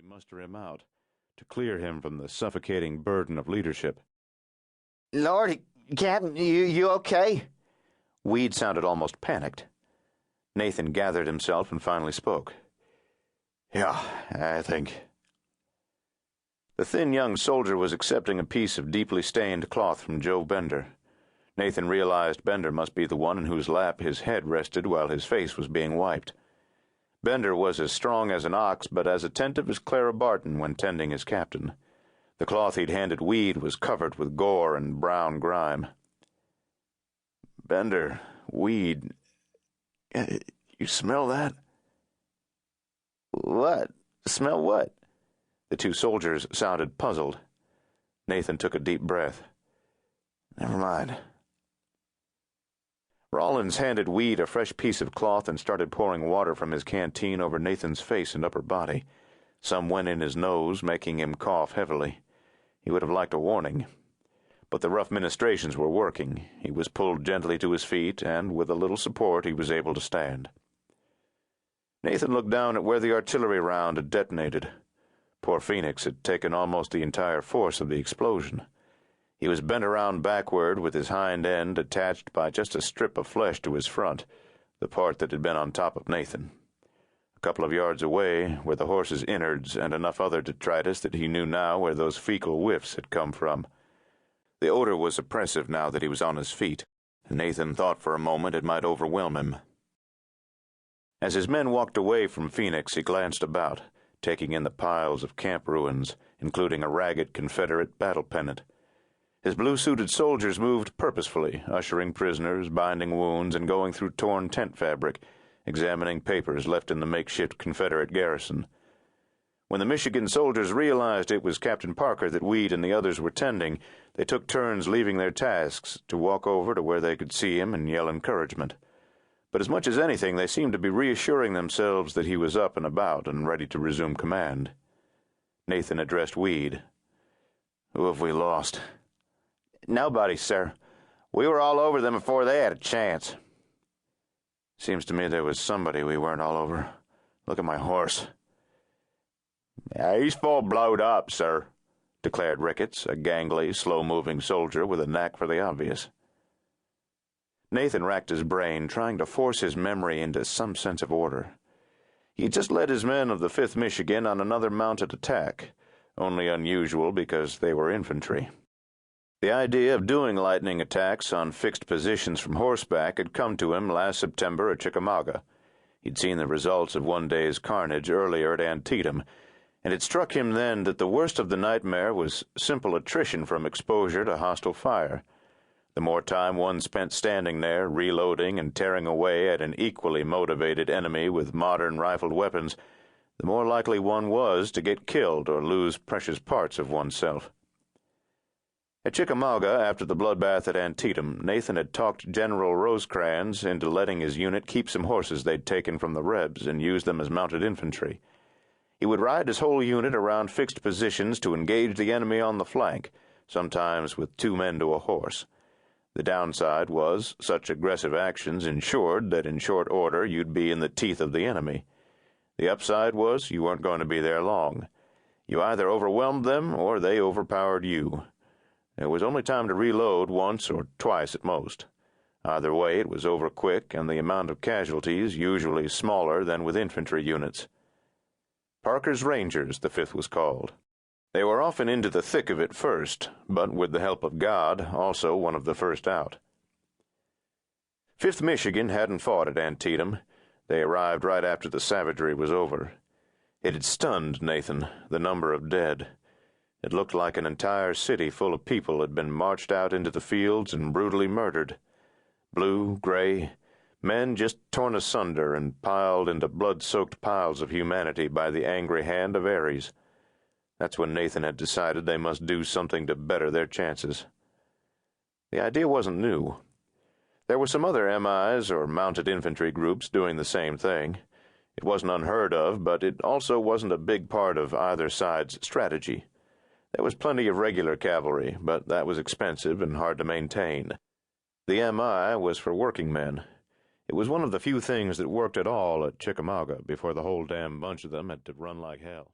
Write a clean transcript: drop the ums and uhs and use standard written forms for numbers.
muster him out, to clear him from the suffocating burden of leadership. "Lord, Captain, you okay?" Weed sounded almost panicked. Nathan gathered himself and finally spoke. "Yeah, I think." The thin young soldier was accepting a piece of deeply stained cloth from Joe Bender. Nathan realized Bender must be the one in whose lap his head rested while his face was being wiped. Bender was as strong as an ox, but as attentive as Clara Barton when tending his captain. The cloth he'd handed Weed was covered with gore and brown grime. "Bender, Weed, you smell that?" "What? Smell what?" The two soldiers sounded puzzled. Nathan took a deep breath. "Never mind." Rollins handed Weed a fresh piece of cloth and started pouring water from his canteen over Nathan's face and upper body. Some went in his nose, making him cough heavily. He would have liked a warning. But the rough ministrations were working. He was pulled gently to his feet, and with a little support he was able to stand. Nathan looked down at where the artillery round had detonated. Poor Phoenix had taken almost the entire force of the explosion. He was bent around backward with his hind end attached by just a strip of flesh to his front, the part that had been on top of Nathan. A couple of yards away were the horse's innards and enough other detritus that he knew now where those fecal whiffs had come from. The odor was oppressive now that he was on his feet, and Nathan thought for a moment it might overwhelm him. As his men walked away from Phoenix, he glanced about, taking in the piles of camp ruins, including a ragged Confederate battle pennant. His blue-suited soldiers moved purposefully, ushering prisoners, binding wounds, and going through torn tent fabric, examining papers left in the makeshift Confederate garrison. When the Michigan soldiers realized it was Captain Parker that Weed and the others were tending, they took turns leaving their tasks to walk over to where they could see him and yell encouragement. But as much as anything, they seemed to be reassuring themselves that he was up and about and ready to resume command. Nathan addressed Weed. "Who have we lost?" "Nobody, sir. We were all over them before they had a chance." "Seems to me there was somebody we weren't all over. Look at my horse." "He's full blowed up, sir," declared Ricketts, a gangly, slow-moving soldier with a knack for the obvious. Nathan racked his brain, trying to force his memory into some sense of order. He had just led his men of the 5th Michigan on another mounted attack, only unusual because they were infantry. The idea of doing lightning attacks on fixed positions from horseback had come to him last September at Chickamauga. He'd seen the results of one day's carnage earlier at Antietam, and it struck him then that the worst of the nightmare was simple attrition from exposure to hostile fire. The more time one spent standing there, reloading and tearing away at an equally motivated enemy with modern rifled weapons, the more likely one was to get killed or lose precious parts of oneself. At Chickamauga, after the bloodbath at Antietam, Nathan had talked General Rosecrans into letting his unit keep some horses they'd taken from the Rebs and use them as mounted infantry. He would ride his whole unit around fixed positions to engage the enemy on the flank, sometimes with 2 men to a horse. The downside was such aggressive actions ensured that in short order you'd be in the teeth of the enemy. The upside was you weren't going to be there long. You either overwhelmed them or they overpowered you. There was only time to reload once or twice at most. Either way, it was over quick, and the amount of casualties usually smaller than with infantry units. Parker's Rangers, the 5th was called. They were often into the thick of it first, but with the help of God, also one of the first out. 5th Michigan hadn't fought at Antietam. They arrived right after the savagery was over. It had stunned Nathan, the number of dead. It looked like an entire city full of people had been marched out into the fields and brutally murdered. Blue, gray, men just torn asunder and piled into blood-soaked piles of humanity by the angry hand of Ares. That's when Nathan had decided they must do something to better their chances. The idea wasn't new. There were some other MIs or mounted infantry groups doing the same thing. It wasn't unheard of, but it also wasn't a big part of either side's strategy. There was plenty of regular cavalry, but that was expensive and hard to maintain. The MI was for working men. It was one of the few things that worked at all at Chickamauga before the whole damn bunch of them had to run like hell.